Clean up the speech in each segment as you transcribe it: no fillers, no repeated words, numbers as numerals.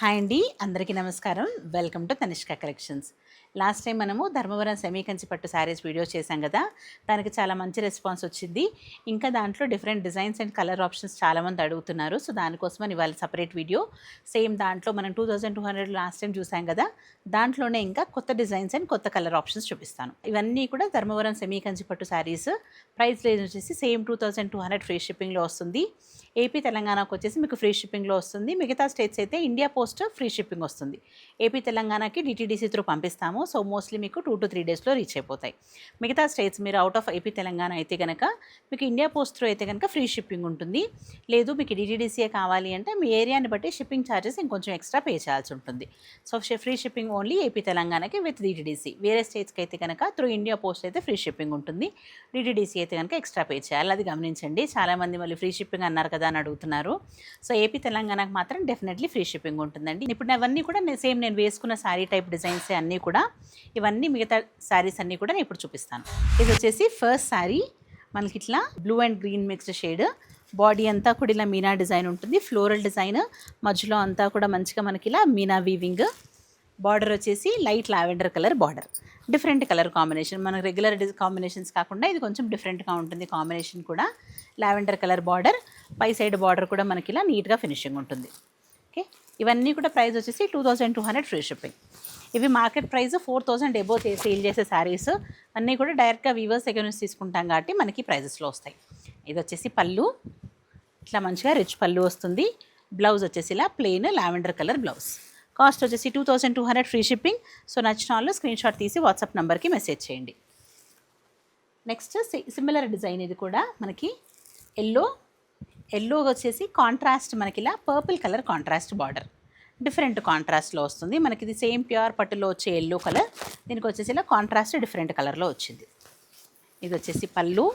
Hi అండి, అందరికీ నమస్కారం. Welcome to Tanishq collections. Last time మనము ధర్మవరం సెమీ కంచి పట్టు శారీస్ వీడియో చేశాం కదా, దానికి చాలా మంచి రెస్పాన్స్ వచ్చింది. ఇంకా దాంట్లో different designs and colour options చాలామంది అడుగుతున్నారు. సో దానికోసమని ఇవాళ సపరేట్ వీడియో. సేమ్ దాంట్లో మనం 2200 లాస్ట్ టైం చూసాం కదా, దాంట్లోనే ఇంకా కొత్త డిజైన్స్ అండ్ కొత్త కలర్ ఆప్షన్స్ చూపిస్తాను. ఇవన్నీ కూడా ధర్మవరం సెమీ కంచి పట్టు శారీస్. ప్రైస్ రేంజ్ వచ్చేసి సేమ్ 2200 ఫ్రీ షిప్పింగ్లో వస్తుంది. ఏపీ తెలంగాణకు వచ్చేసి మీకు ఫ్రీ షిప్పింగ్లో వస్తుంది. మిగతా స్టేట్స్ అయితే ఇండియా పోస్ట్ ఫ్రీ షిప్పింగ్ వస్తుంది. ఏపీ తెలంగాణకి డిటీడీసీ త్రూ పంపిస్తాము. సో మోస్ట్లీ మీకు 2 to 3 డేస్లో రీచ్ అయిపోతాయి. మిగతా స్టేట్స్ మీరు అవుట్ ఆఫ్ ఏపీ తెలంగాణ అయితే కనుక మీకు ఇండియా పోస్ట్ త్రూ అయితే కనుక ఫ్రీ షిప్పింగ్ ఉంటుంది. లేదు మీకు డిటీడీసీఏ కావాలి అంటే మీ ఏరియాని బట్టి షిప్పింగ్ ఛార్జెస్ ఇంకొంచెం ఎక్స్ట్రా పే చేయాల్సి ఉంటుంది. So free shipping only AP తెలంగాణకి విత్ డిటీడీసీ. వేరే స్టేట్స్కి అయితే కనుక త్రూ ఇండియా పోస్ట్ అయితే ఫ్రీ షిప్పింగ్ ఉంటుంది. డిటీడీసీ అయితే కనుక ఎక్స్ట్రా పే చేయాలి. అది గమనించండి. చాలామంది మళ్ళీ ఫ్రీ షిప్పింగ్ అన్నారు కదా అని అడుగుతున్నారు. సో ఏపీ తెలంగాణకు మాత్రం డెఫినెట్లీ ఫ్రీ షిప్పింగ్ ఉంటుందండి. ఇప్పుడు అవన్నీ కూడా నేను వేసుకున్న శారీ టైప్ డిజైన్స్ అన్నీ కూడా, ఇవన్నీ మిగతా శారీస్ అన్నీ కూడా నేను ఇప్పుడు చూపిస్తాను. ఇది వచ్చేసి ఫస్ట్ శారీ. మనకి ఇట్లా blue and green mixed shade. Body అంతా కూడా ఇలా మీనా డిజైన్ ఉంటుంది, ఫ్లోరల్ డిజైన్. మధ్యలో అంతా కూడా మంచిగా మనకి ఇలా మీనా వీవింగ్. బార్డర్ వచ్చేసి light lavender colour border. Different colour combination, మనకు రెగ్యులర్ కాంబినేషన్స్ కాకుండా ఇది కొంచెం డిఫరెంట్గా ఉంటుంది కాంబినేషన్ కూడా. లావెండర్ కలర్ బార్డర్, పై సైడ్ బార్డర్ కూడా మనకి ఇలా నీట్గా ఫినిషింగ్ ఉంటుంది. ఓకే, ఇవన్నీ కూడా ప్రైస్ వచ్చేసి 2200 ఫ్రీ షిప్పింగ్. ఇవి మార్కెట్ ప్రైస్ 4000 ఎబో సేల్ చేసే శారీస్ అన్నీ కూడా డైరెక్ట్గా వీవర్స్ దగ్గర నుంచి తీసుకుంటాం కాబట్టి మనకి ప్రైజెస్లో వస్తాయి. ఇది వచ్చేసి పళ్ళు, ఇట్లా మంచిగా రిచ్ పళ్ళు వస్తుంది. బ్లౌజ్ వచ్చేసి ఇలా plain lavender colour blouse. Cost వచ్చేసి 2200 ఫ్రీ షిప్పింగ్. సో నచ్చిన వాళ్ళు స్క్రీన్ షాట్ తీసి వాట్సాప్ నెంబర్కి మెసేజ్ చేయండి. Next similar design. ఇది కూడా మనకి ఎల్లో వచ్చేసి కాంట్రాస్ట్, మనకి ఇలా purple colour contrast border. Different కాంట్రాస్ట్లో వస్తుంది మనకి. ఇది సేమ్ ప్యూర్ పట్టులో వచ్చే ఎల్లో కలర్, దీనికి వచ్చేసి ఇలా కాంట్రాస్ట్ డిఫరెంట్ కలర్లో వచ్చింది. ఇది వచ్చేసి పళ్ళు,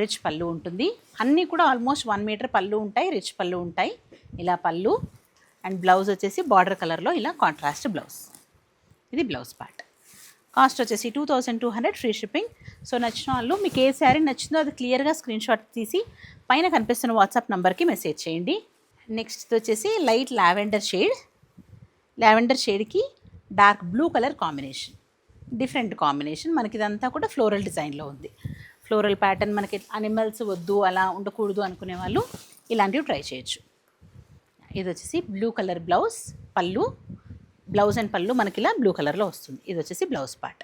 రిచ్ పళ్ళు ఉంటుంది. అన్నీ కూడా ఆల్మోస్ట్ 1 మీటర్ పళ్ళు ఉంటాయి, రిచ్ పళ్ళు ఉంటాయి. ఇలా పళ్ళు అండ్ బ్లౌజ్ వచ్చేసి బార్డర్ కలర్లో ఇలా కాంట్రాస్ట్ బ్లౌజ్. ఇది బ్లౌజ్ పార్ట్. కాస్ట్ వచ్చేసి 2200 ఫ్రీ షిప్పింగ్. సో నచ్చిన వాళ్ళు మీకు ఏ శారీ నచ్చిందో అది క్లియర్గా స్క్రీన్ షాట్ తీసి పైన కనిపిస్తున్న వాట్సాప్ నెంబర్కి మెసేజ్ చేయండి. నెక్స్ట్ వచ్చేసి లైట్ లావెండర్ షేడ్. లావెండర్ షేడ్కి dark blue colour combination. Different combination. మనకి ఇదంతా కూడా ఫ్లోరల్ డిజైన్లో ఉంది. ఫ్లోరల్ ప్యాటర్న్, మనకి అనిమల్స్ వద్దు అలా ఉండకూడదు అనుకునే వాళ్ళు ఇలాంటివి ట్రై చేయొచ్చు. ఇది వచ్చేసి బ్లూ కలర్ బ్లౌజ్, పళ్ళు. బ్లౌజ్ అండ్ పళ్ళు మనకి ఇలా బ్లూ కలర్లో వస్తుంది. ఇది వచ్చేసి బ్లౌజ్ పార్ట్.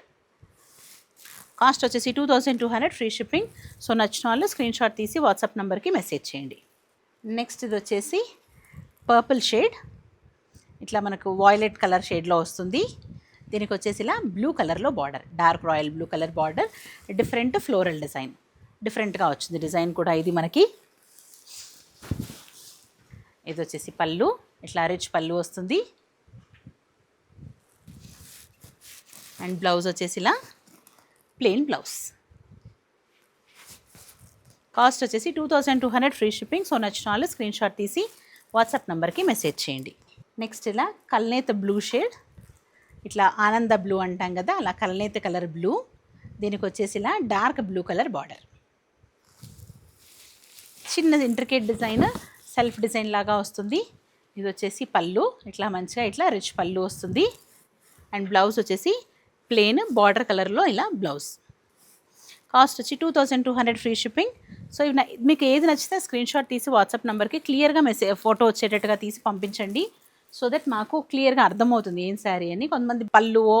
కాస్ట్ వచ్చేసి 2200 ఫ్రీ షిప్పింగ్. సో నచ్చిన వాళ్ళు స్క్రీన్ షాట్ తీసి వాట్సాప్ నెంబర్కి మెసేజ్ చేయండి. నెక్స్ట్ ఇది వచ్చేసి పర్పుల్ షేడ్. ఇట్లా మనకు వాయిలెట్ కలర్ షేడ్లో వస్తుంది. దీనికి వచ్చేసి ఇలా బ్లూ కలర్లో border, dark royal blue colour border. Different floral design, డిఫరెంట్గా వచ్చింది డిజైన్ కూడా ఇది మనకి. ఇది వచ్చేసి పళ్ళు, ఇట్లా రిచ్ పళ్ళు వస్తుంది. అండ్ బ్లౌజ్ వచ్చేసి ఇలా ప్లెయిన్ బ్లౌజ్. కాస్ట్ వచ్చేసి 2200 ఫ్రీ షిప్పింగ్. సో నచ్చిన వాళ్ళు స్క్రీన్ షాట్ తీసి వాట్సాప్ నెంబర్కి మెసేజ్ చేయండి. నెక్స్ట్ ఇలా కల్నేత బ్లూ షేడ్. ఇట్లా ఆనంద బ్లూ అంటాం కదా, అలా కల్నేత కలర్ బ్లూ. దీనికి వచ్చేసి ఇలా డార్క్ బ్లూ కలర్ బార్డర్. చిన్న ఇంట్రికేట్ డిజైన్, సెల్ఫ్ డిజైన్ లాగా వస్తుంది. ఇది వచ్చేసి పళ్ళు, ఇట్లా మంచిగా ఇట్లా రిచ్ పళ్ళు వస్తుంది. అండ్ బ్లౌజ్ వచ్చేసి ప్లెయిన్ బార్డర్ కలర్లో ఇలా బ్లౌజ్. కాస్ట్ వచ్చి 2200 ఫ్రీ షిప్పింగ్. సో ఇవి మీకు ఏది నచ్చితే స్క్రీన్ షాట్ తీసి వాట్సాప్ నెంబర్కి క్లియర్గా ఫోటో వచ్చేటట్టుగా తీసి పంపించండి. సో దట్ మాకు క్లియర్గా అర్థమవుతుంది ఏం శారీ అని. కొంతమంది పళ్ళువో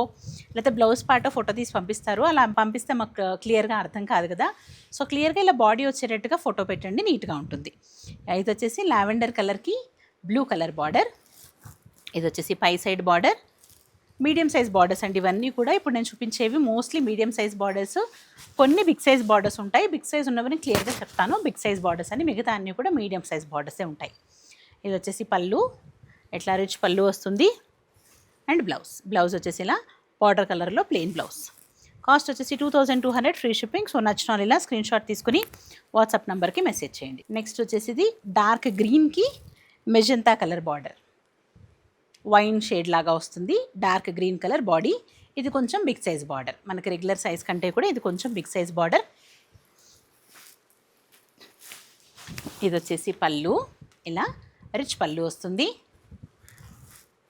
లేకపోతే బ్లౌజ్ పార్టో ఫోటో తీసి పంపిస్తారు, అలా పంపిస్తే మాకు క్లియర్గా అర్థం కాదు కదా. సో క్లియర్గా ఇలా బాడీ వచ్చేటట్టుగా ఫోటో పెట్టండి, నీట్గా ఉంటుంది. ఇది వచ్చేసి లావెండర్ కలర్కి బ్లూ కలర్ బార్డర్. ఇది వచ్చేసి పై side border. Medium size borders అండి ఇవన్నీ కూడా. ఇప్పుడు నేను చూపించేవి మోస్ట్లీ మీడియం సైజ్ బార్డర్స్. కొన్ని బిగ్ సైజ్ బార్డర్స్ ఉంటాయి. బిగ్ సైజ్ ఉన్నవని క్లియర్గా చెప్తాను, బిగ్ సైజ్ బార్డర్స్ అని. మిగతా అన్నీ కూడా మీడియం సైజ్ బార్డర్సే ఉంటాయి. ఇది వచ్చేసి పళ్ళు, ఎట్లా రిచ్ పళ్ళు వస్తుంది. అండ్ బ్లౌజ్ వచ్చేసి ఇలా బార్డర్ కలర్లో ప్లెయిన్ బ్లౌజ్. కాస్ట్ వచ్చేసి 2200 ఫ్రీ షిప్పింగ్. సో నచ్చిన వాళ్ళు ఇలా స్క్రీన్ షాట్ తీసుకుని వాట్సాప్ నెంబర్కి మెసేజ్ చేయండి. నెక్స్ట్ వచ్చేసి ఇది డార్క్ గ్రీన్కి magenta colour border, wine shade లాగా వస్తుంది. Dark green colour body. ఇది కొంచెం బిగ్ సైజ్ బార్డర్, మనకి రెగ్యులర్ సైజ్ కంటే కూడా ఇది కొంచెం బిగ్ సైజ్ బార్డర్. ఇది వచ్చేసి పళ్ళు, ఇలా రిచ్ పళ్ళు వస్తుంది.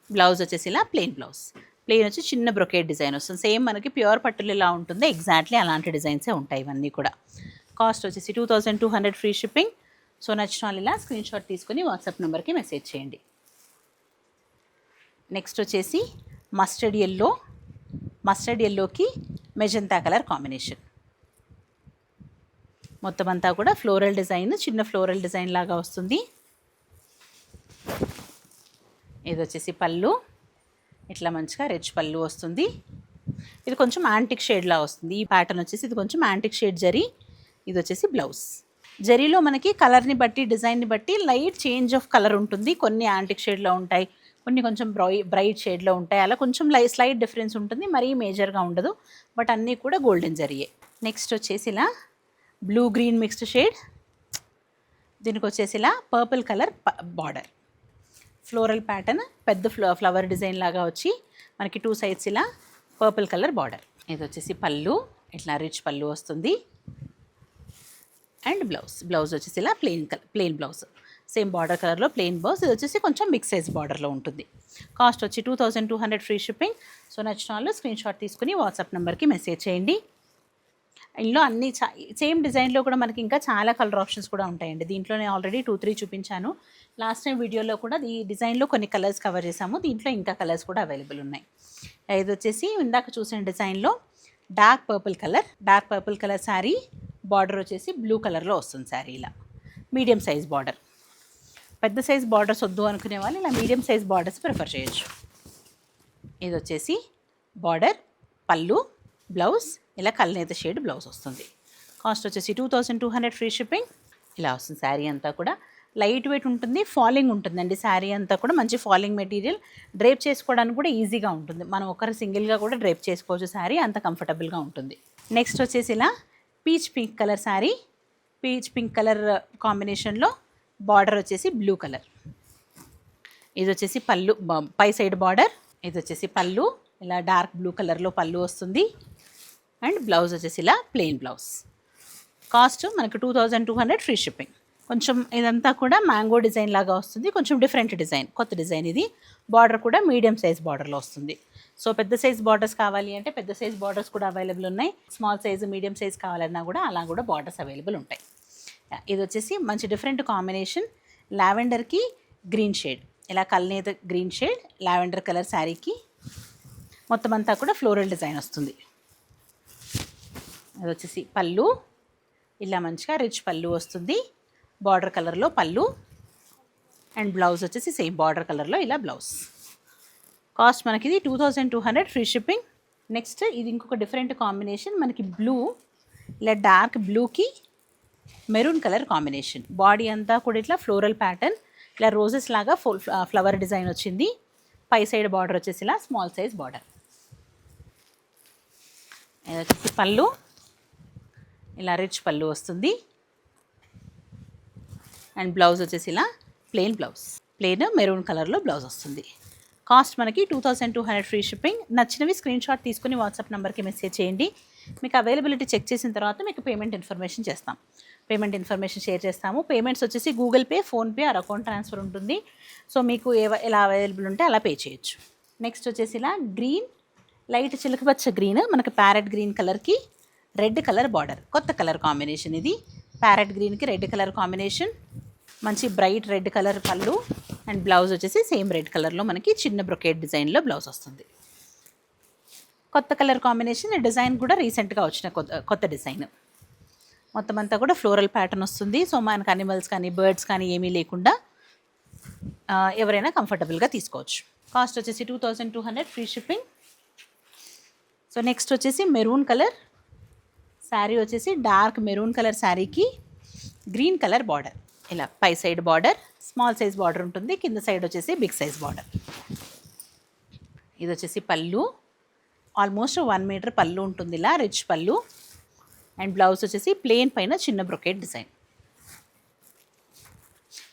బ్లౌజ్ వచ్చేసి ఇలా ప్లెయిన్ బ్లౌజ్. ప్లెయిన్ వచ్చి చిన్న బ్రొకేట్ డిజైన్ వస్తుంది. సేమ్ మనకి ప్యూర్ పట్టులు ఎలా ఉంటుందో ఎగ్జాక్ట్లీ అలాంటి డిజైన్సే ఉంటాయి ఇవన్నీ కూడా. కాస్ట్ వచ్చేసి 2200 ఫ్రీ షిప్పింగ్. సో నచ్చిన వాళ్ళు ఇలా స్క్రీన్ షాట్ తీసుకొని వాట్సాప్ నెంబర్కి మెసేజ్ చేయండి. నెక్స్ట్ వచ్చేసి మస్టర్డ్ ఎల్లోకి మెజంతా కలర్ కాంబినేషన్. మొత్తం అంతా కూడా ఫ్లోరల్ డిజైన్, చిన్న ఫ్లోరల్ డిజైన్ లాగా వస్తుంది. ఇది వచ్చేసి పళ్ళు, ఇట్లా మంచిగా రిచ్ పళ్ళు వస్తుంది. ఇది కొంచెం యాంటిక్ షేడ్లా వస్తుంది. ఈ ప్యాటర్న్ వచ్చేసి ఇది కొంచెం యాంటిక్ షేడ్ జరీ. ఇది వచ్చేసి బ్లౌజ్. జరీలో మనకి కలర్ని బట్టి డిజైన్ని బట్టి లైట్ చేంజ్ ఆఫ్ కలర్ ఉంటుంది. కొన్ని యాంటిక్ షేడ్లో ఉంటాయి, కొన్ని కొంచెం బ్రైట్ షేడ్లో ఉంటాయి. అలా కొంచెం స్లైట్ డిఫరెన్స్ ఉంటుంది, మరీ మేజర్గా ఉండదు. బట్ అన్నీ కూడా గోల్డెన్ జరీయే. నెక్స్ట్ వచ్చేసి ఇలా బ్లూ గ్రీన్ మిక్స్డ్ షేడ్. దీనికి వచ్చేసి ఇలా purple colour border, floral pattern, పెద్ద ఫ్లవర్ డిజైన్ లాగా వచ్చి మనకి 2 సైడ్స్ ఇలా పర్పుల్ కలర్ బార్డర్. ఇది వచ్చేసి పళ్ళు, ఇట్లా రిచ్ పళ్ళు వస్తుంది. అండ్ బ్లౌజ్ వచ్చేసి ఇలా ప్లెయిన్ బ్లౌజ్, సేమ్ బార్డర్ కలర్లో ప్లెయిన్ బ్లౌజ్. ఇది వచ్చేసి కొంచెం బిగ్ సైజ్ బార్డర్లో ఉంటుంది. కాస్ట్ వచ్చి 2200 ఫ్రీ షిప్పింగ్. సో నచ్చిన వాళ్ళు స్క్రీన్ షాట్ తీసుకుని వాట్సాప్ నెంబర్కి మెసేజ్ చేయండి. ఇందులో అన్ని సేమ్ డిజైన్లో కూడా మనకి ఇంకా చాలా కలర్ ఆప్షన్స్ కూడా ఉంటాయండి. దీంట్లోనే ఆల్రెడీ 2-3 చూపించాను. లాస్ట్ టైం వీడియోలో కూడా ఈ డిజైన్లో కొన్ని కలర్స్ కవర్ చేసాము. దీంట్లో ఇంకా కలర్స్ కూడా అవైలబుల్ ఉన్నాయి. ఇది వచ్చేసి ఇందాక చూసిన డిజైన్లో dark purple colour sari. Border వచ్చేసి బ్లూ కలర్లో వస్తుంది శారీ. ఇలా మీడియం సైజ్ బార్డర్. పెద్ద సైజ్ బార్డర్స్ వద్దు అనుకునే వాళ్ళు ఇలా మీడియం సైజ్ బార్డర్స్ ప్రిఫర్ చేయొచ్చు. ఇది వచ్చేసి బార్డర్, పళ్ళు, బ్లౌజ్ ఇలా కల్నేత షేడ్ బ్లౌజ్ వస్తుంది. కాస్ట్ వచ్చేసి 2200 ఫ్రీ షిప్పింగ్. ఇలా వస్తుంది శారీ అంతా కూడా. లైట్ వెయిట్ ఉంటుంది, ఫాలింగ్ ఉంటుందండి. శారీ అంతా కూడా మంచి ఫాలింగ్ మెటీరియల్. డ్రేప్ చేసుకోవడానికి కూడా ఈజీగా ఉంటుంది. మనం ఒకరు సింగిల్గా కూడా డ్రేప్ చేసుకోవచ్చు. శారీ అంత కంఫర్టబుల్గా ఉంటుంది. నెక్స్ట్ వచ్చేసి ఇలా peach pink colour sari. Peach pink colour కాంబినేషన్లో బార్డర్ వచ్చేసి బ్లూ కలర్. ఇది వచ్చేసి పళ్ళు, పై సైడ్ బార్డర్. ఇది వచ్చేసి పళ్ళు, ఇలా డార్క్ బ్లూ కలర్లో పళ్ళు వస్తుంది. అండ్ బ్లౌజ్ వచ్చేసి ఇలా ప్లెయిన్ బ్లౌజ్. కాస్ట్ మనకు 2200 ఫ్రీ షిప్పింగ్. కొంచెం ఇదంతా కూడా మ్యాంగో డిజైన్ లాగా వస్తుంది. కొంచెం డిఫరెంట్ డిజైన్, కొత్త డిజైన్ ఇది. బార్డర్ కూడా మీడియం సైజ్ బార్డర్లో వస్తుంది. సో పెద్ద సైజ్ బార్డర్స్ కావాలి అంటే పెద్ద సైజ్ బార్డర్స్ కూడా అవైలబుల్ ఉన్నాయి. స్మాల్ సైజు, మీడియం సైజ్ కావాలన్నా కూడా అలా కూడా బార్డర్స్ అవైలబుల్ ఉంటాయి. ఇది వచ్చేసి మంచి డిఫరెంట్ కాంబినేషన్. లావెండర్కి గ్రీన్ షేడ్, ఇలా కల్నేత గ్రీన్ షేడ్ లావెండర్ కలర్ శారీకి మొత్తం అంతా కూడా ఫ్లోరల్ డిజైన్ వస్తుంది. అది వచ్చేసి పళ్ళు, ఇలా మంచిగా రిచ్ పళ్ళు వస్తుంది. బార్డర్ కలర్లో పళ్ళు. అండ్ బ్లౌజ్ వచ్చేసి సేమ్ బార్డర్ కలర్లో ఇలా బ్లౌజ్. కాస్ట్ మనకి ఇది 2200 ఫ్రీ షిప్పింగ్. నెక్స్ట్ ఇది ఇంకొక డిఫరెంట్ కాంబినేషన్. మనకి బ్లూ, ఇలా డార్క్ బ్లూకి మెరూన్ కలర్ కాంబినేషన్. బాడీ అంతా కూడా ఇట్లా ఫ్లోరల్ ప్యాటర్న్, ఇలా రోజెస్ లాగా ఫ్లవర్ డిజైన్ వచ్చింది. పై సైడ్ బార్డర్ వచ్చేసి ఇలా స్మాల్ సైజ్ బార్డర్. ఇది వచ్చేసి పళ్ళు, ఇలా రిచ్ పళ్ళు వస్తుంది. అండ్ బ్లౌజ్ వచ్చేసి ఇలా ప్లెయిన్ మెరూన్ కలర్లో బ్లౌజ్ వస్తుంది. కాస్ట్ మనకి 2200 ఫ్రీ షిప్పింగ్. నచ్చినవి స్క్రీన్ షాట్ తీసుకుని వాట్సాప్ నెంబర్కి మెసేజ్ చేయండి. మీకు అవైలబిలిటీ చెక్ చేసిన తర్వాత మీకు పేమెంట్ ఇన్ఫర్మేషన్ షేర్ చేస్తాము. పేమెంట్స్ వచ్చేసి Google pay, PhonePe are account transfer ఉంటుంది. సో మీకు ఎలా అవైలబుల్ ఉంటే అలా పే చేయొచ్చు. నెక్స్ట్ వచ్చేసి ఇలా గ్రీన్, లైట్ చిలకపచ్చ గ్రీన్, మనకి ప్యారెట్ గ్రీన్ కలర్కి రెడ్ కలర్ బార్డర్. కొత్త కలర్ కాంబినేషన్ ఇది. ప్యారెట్ గ్రీన్కి రెడ్ కలర్ కాంబినేషన్. మంచి బ్రైట్ రెడ్ కలర్ పళ్ళు. అండ్ బ్లౌజ్ వచ్చేసి సేమ్ రెడ్ కలర్లో మనకి చిన్న బ్రొకేట్ డిజైన్లో బ్లౌజ్ వస్తుంది. కొత్త కలర్ కాంబినేషన్. డిజైన్ కూడా రీసెంట్గా వచ్చిన కొత్త డిజైన్. మొత్తం అంతా కూడా ఫ్లోరల్ ప్యాటర్న్ వస్తుంది. సో మనకు అనిమల్స్ కానీ బర్డ్స్ కానీ ఏమీ లేకుండా ఎవరైనా కంఫర్టబుల్గా తీసుకోవచ్చు. కాస్ట్ వచ్చేసి 2200 ఫ్రీ షిప్పింగ్. సో నెక్స్ట్ వచ్చేసి మెరూన్ కలర్ శారీ. వచ్చేసి డార్క్ మెరూన్ కలర్ శారీకి గ్రీన్ కలర్ బార్డర్. ఇలా పై side border small size border ఉంటుంది. కింద సైడ్ వచ్చేసి బిగ్ సైజ్ బార్డర్. ఇది వచ్చేసి పళ్ళు, ఆల్మోస్ట్ 1 మీటర్ పళ్ళు ఉంటుంది. ఇలా రిచ్ పళ్ళు. అండ్ బ్లౌజ్ వచ్చేసి ప్లెయిన్ పైన చిన్న బ్రొకేట్ డిజైన్.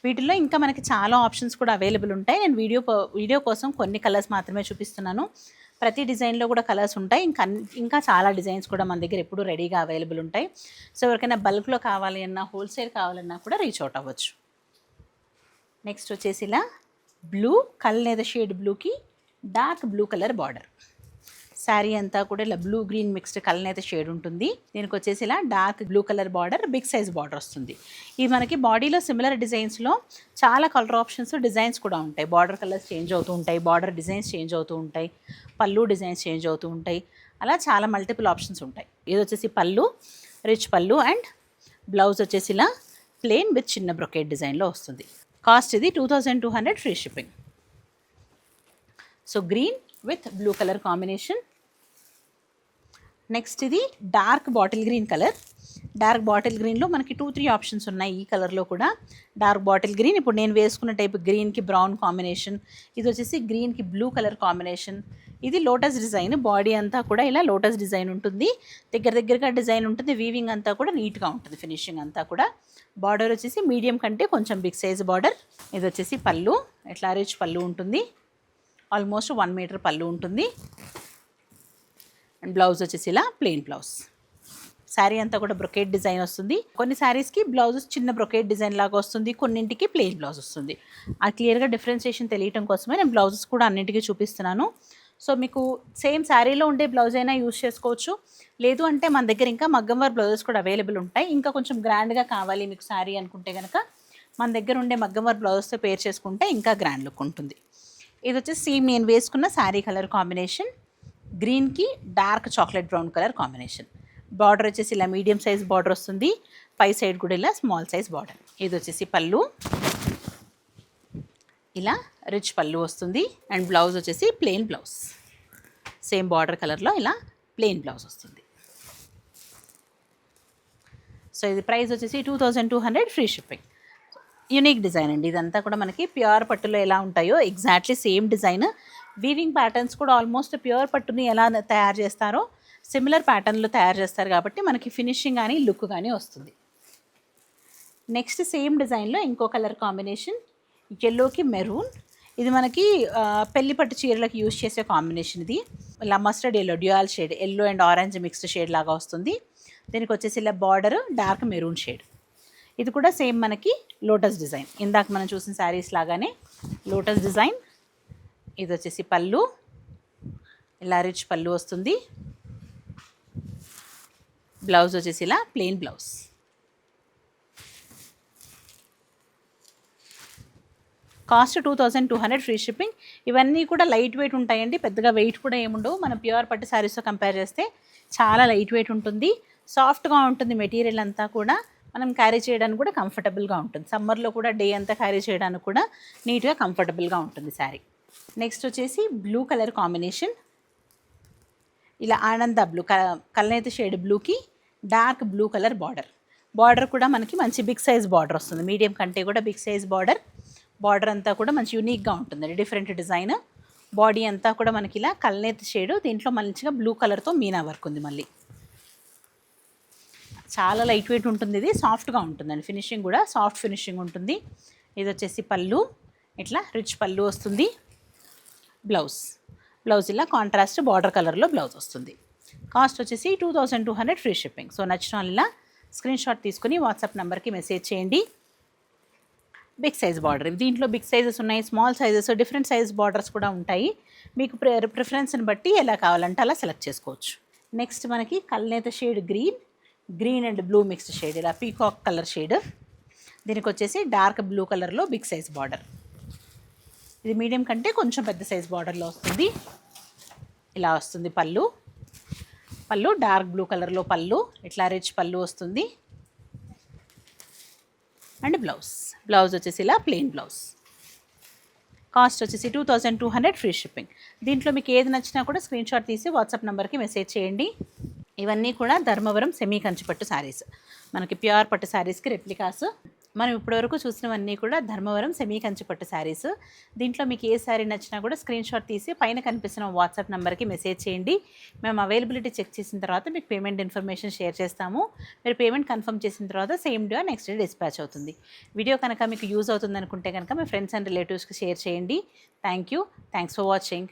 వీటిల్లో ఇంకా మనకి చాలా ఆప్షన్స్ కూడా అవైలబుల్ ఉంటాయి. నేను వీడియో కోసం కొన్ని కలర్స్ మాత్రమే చూపిస్తున్నాను. ప్రతి డిజైన్లో కూడా కలర్స్ ఉంటాయి. ఇంకా చాలా డిజైన్స్ కూడా మన దగ్గర ఎప్పుడు రెడీగా అవైలబుల్ ఉంటాయి. సో ఎవరికైనా బల్క్లో కావాలి అన్నా, హోల్సేల్ కావాలన్నా కూడా రీచ్ అవుట్ అవ్వచ్చు. నెక్స్ట్ వచ్చేసి ఇలా బ్లూ కల్నేత షేడ్ బ్లూకి dark blue colour border. Sari అంతా కూడా ఇలా బ్లూ గ్రీన్ మిక్స్డ్ కలనేత షేడ్ ఉంటుంది. దీనికి వచ్చేసి ఇలా dark blue colour border, big size border వస్తుంది. ఇది మనకి బాడీలో సిమిలర్ డిజైన్స్లో చాలా కలర్ ఆప్షన్స్, డిజైన్స్ కూడా ఉంటాయి. బార్డర్ కలర్స్ చేంజ్ అవుతూ ఉంటాయి, బార్డర్ డిజైన్స్ చేంజ్ అవుతూ ఉంటాయి, పళ్ళు డిజైన్స్ చేంజ్ అవుతూ ఉంటాయి. అలా చాలా మల్టిపుల్ ఆప్షన్స్ ఉంటాయి. ఇది వచ్చేసి పళ్ళు, రిచ్ పళ్ళు అండ్ బ్లౌజ్ వచ్చేసి ఇలా ప్లెయిన్ విత్ చిన్న బ్రొకేట్ డిజైన్లో వస్తుంది. కాస్ట్ ఇది 2200 free shipping. So green with blue colour combination. Next ఇది dark bottle green colour. Dark bottle గ్రీన్లో మనకి 2-3 ఆప్షన్స్ ఉన్నాయి. ఈ కలర్లో కూడా డార్క్ బాటిల్ గ్రీన్, ఇప్పుడు నేను వేసుకున్న టైప్ గ్రీన్కి బ్రౌన్ కాంబినేషన్. ఇది వచ్చేసి గ్రీన్కి బ్లూ కలర్ కాంబినేషన్. ఇది లోటస్ డిజైన్, బాడీ అంతా కూడా ఇలా లోటస్ డిజైన్ ఉంటుంది, దగ్గరగా డిజైన్ ఉంటుంది. వీవింగ్ అంతా కూడా నీట్గా ఉంటుంది, ఫినిషింగ్ అంతా కూడా. బార్డర్ వచ్చేసి మీడియం కంటే కొంచెం బిగ్ సైజ్ బార్డర్. ఇది వచ్చేసి పళ్ళు, ఎట్లా రిచ్ పళ్ళు ఉంటుంది, ఆల్మోస్ట్ 1 మీటర్ పళ్ళు ఉంటుంది. అండ్ బ్లౌజ్ వచ్చేసి ఇలా ప్లెయిన్ బ్లౌజ్. శారీ అంతా కూడా బ్రొకేట్ డిజైన్ వస్తుంది. కొన్ని శారీస్కి బ్లౌజ్ చిన్న బ్రొకేట్ డిజైన్ లాగా వస్తుంది, కొన్నింటికి ప్లెయిన్ బ్లౌజ్ వస్తుంది. ఆ క్లియర్గా డిఫరెన్షియేషన్ తెలియటం కోసమే నేను బ్లౌజెస్ కూడా అన్నింటికీ చూపిస్తున్నాను. సో మీకు సేమ్ శారీలో ఉండే బ్లౌజ్ అయినా యూజ్ చేసుకోవచ్చు, లేదు అంటే మన దగ్గర ఇంకా మగ్గం వర్క్ బ్లౌజెస్ కూడా అవైలబుల్ ఉంటాయి. ఇంకా కొంచెం గ్రాండ్గా కావాలి మీకు శారీ అనుకుంటే కనుక మన దగ్గర ఉండే మగ్గం వర్క్ బ్లౌజెస్తో పేర్ చేసుకుంటే ఇంకా గ్రాండ్ లుక్ ఉంటుంది. ఇది వచ్చేసి సేమ్ నేను వేసుకున్న శారీ కలర్ కాంబినేషన్, గ్రీన్కి dark chocolate brown colour combination. Border వచ్చేసి ఇలా మీడియం సైజ్ బార్డర్ వస్తుంది, పై సైడ్ కూడా ఇలా స్మాల్ సైజ్ బార్డర్. ఇది వచ్చేసి పళ్ళు, ఇలా రిచ్ పళ్ళు వస్తుంది. అండ్ బ్లౌజ్ వచ్చేసి ప్లెయిన్ బ్లౌజ్, సేమ్ బార్డర్ కలర్లో ఇలా ప్లెయిన్ బ్లౌజ్ వస్తుంది. సో ఇది ప్రైస్ వచ్చేసి 2200 ఫ్రీ షిప్పింగ్. యూనిక్ డిజైన్ అండి ఇదంతా కూడా. మనకి ప్యూర్ పట్టులో ఎలా ఉంటాయో exactly same design. Weaving patterns కూడా ఆల్మోస్ట్ ప్యూర్ పట్టుని ఎలా తయారు చేస్తారో సిమిలర్ ప్యాటర్న్లో తయారు చేస్తారు కాబట్టి మనకి ఫినిషింగ్ కానీ లుక్ కానీ వస్తుంది. నెక్స్ట్ సేమ్ డిజైన్లో ఇంకో కలర్ కాంబినేషన్, ఎల్లోకి మెరూన్. ఇది మనకి పెళ్లి పట్టు చీరలకు యూజ్ చేసే కాంబినేషన్. ఇది ఇలా mustard yellow, dual shade, yellow and orange mixed shade లాగా వస్తుంది. దీనికి వచ్చేసి ఇలా బార్డర్ డార్క్ మెరూన్ షేడ్. ఇది కూడా సేమ్ మనకి లోటస్ డిజైన్, ఇందాక మనం చూసిన శారీస్ లాగానే లోటస్ డిజైన్. ఇది వచ్చేసి పళ్ళు, ఇలా రిచ్ పళ్ళు వస్తుంది. బ్లౌజ్ వచ్చేసి ఇలా plain blouse. Cost 2200 free shipping. ఇవన్నీ కూడా లైట్ వెయిట్ ఉంటాయండి, పెద్దగా వెయిట్ కూడా ఏముండవు. మనం ప్యూర్ పట్టు శారీస్తో కంపేర్ చేస్తే చాలా లైట్ వెయిట్ ఉంటుంది, సాఫ్ట్గా ఉంటుంది మెటీరియల్ అంతా కూడా. మనం క్యారీ చేయడానికి కూడా కంఫర్టబుల్గా ఉంటుంది. సమ్మర్లో కూడా డే అంతా క్యారీ చేయడానికి కూడా నీట్గా కంఫర్టబుల్గా ఉంటుంది శారీ. నెక్స్ట్ వచ్చేసి బ్లూ కలర్ కాంబినేషన్, ఇలా ఆనంద బ్లూ, కల్నేత షేడ్ బ్లూకి dark blue colour border. Border కూడా మనకి మంచి బిగ్ సైజ్ బార్డర్ వస్తుంది, మీడియం కంటే కూడా బిగ్ సైజ్ బార్డర్. బార్డర్ అంతా కూడా మంచి యూనిక్గా ఉంటుంది, డిఫరెంట్ డిజైన్. బాడీ అంతా కూడా మనకి ఇలా కల్నేత షేడ్, దీంట్లో మంచిగా బ్లూ కలర్తో మీనా వర్క్ ఉంది. మళ్ళీ చాలా లైట్ వెయిట్ ఉంటుంది, ఇది సాఫ్ట్గా ఉంటుందండి, ఫినిషింగ్ కూడా సాఫ్ట్ ఫినిషింగ్ ఉంటుంది. ఇది వచ్చేసి పళ్ళు, ఇట్లా రిచ్ పళ్ళు వస్తుంది. బ్లౌజ్ ఇలా కాంట్రాస్ట్ బార్డర్ కలర్లో బ్లౌజ్ వస్తుంది. కాస్ట్ వచ్చేసి 2200 ఫ్రీ షిప్పింగ్. సో నచ్చిన వాళ్ళు ఇలా స్క్రీన్ షాట్ తీసుకుని వాట్సాప్ నెంబర్కి మెసేజ్ చేయండి. బిగ్ సైజ్ బార్డర్, దీంట్లో బిగ్ సైజెస్ ఉన్నాయి, small sizes, different size borders కూడా ఉంటాయి. మీకు ప్రిఫరెన్స్ని బట్టి ఎలా కావాలంటే అలా సెలెక్ట్ చేసుకోవచ్చు. నెక్స్ట్ మనకి కల్నేత shade green and blue mixed shade, ఇలా పీకాక్ కలర్ షేడ్. దీనికి వచ్చేసి డార్క్ బ్లూ కలర్లో బిగ్ సైజ్ బార్డర్. ఇది మీడియం కంటే కొంచెం పెద్ద సైజ్ బార్డర్లో వస్తుంది. ఇలా వస్తుంది పళ్ళు డార్క్ బ్లూ కలర్లో పళ్ళు, ఇట్లా రిచ్ పళ్ళు వస్తుంది. అండ్ బ్లౌజ్ వచ్చేసి ఇలా ప్లెయిన్ బ్లౌజ్. కాస్ట్ వచ్చేసి 2200 ఫ్రీ షిప్పింగ్. దీంట్లో మీకు ఏది నచ్చినా కూడా స్క్రీన్ షాట్ తీసి వాట్సాప్ నెంబర్కి మెసేజ్ చేయండి. ఇవన్నీ కూడా ధర్మవరం సెమీ కంచిపట్టు శారీస్, మనకి ప్యూర్ పట్టు శారీస్కి రెప్లికాస్. మనం ఇప్పటివరకు చూసినవన్నీ కూడా ధర్మవరం సెమీ కంచిపట్టు శారీస్. దీంట్లో మీకు ఏ శారీ నచ్చినా కూడా స్క్రీన్ షాట్ తీసి పైన కనిపిస్తున్న వాట్సాప్ నెంబర్కి మెసేజ్ చేయండి. మేము అవైలబిలిటీ చెక్ చేసిన తర్వాత మీకు పేమెంట్ ఇన్ఫర్మేషన్ షేర్ చేస్తాము. మీరు పేమెంట్ కన్ఫర్మ్ చేసిన తర్వాత same day next day dispatch అవుతుంది. వీడియో కనుక మీకు యూజ్ అవుతుంది అనుకుంటే కనుక మీ ఫ్రెండ్స్ అండ్ రిలేటివ్స్కి షేర్ చేయండి. Thanks for watching.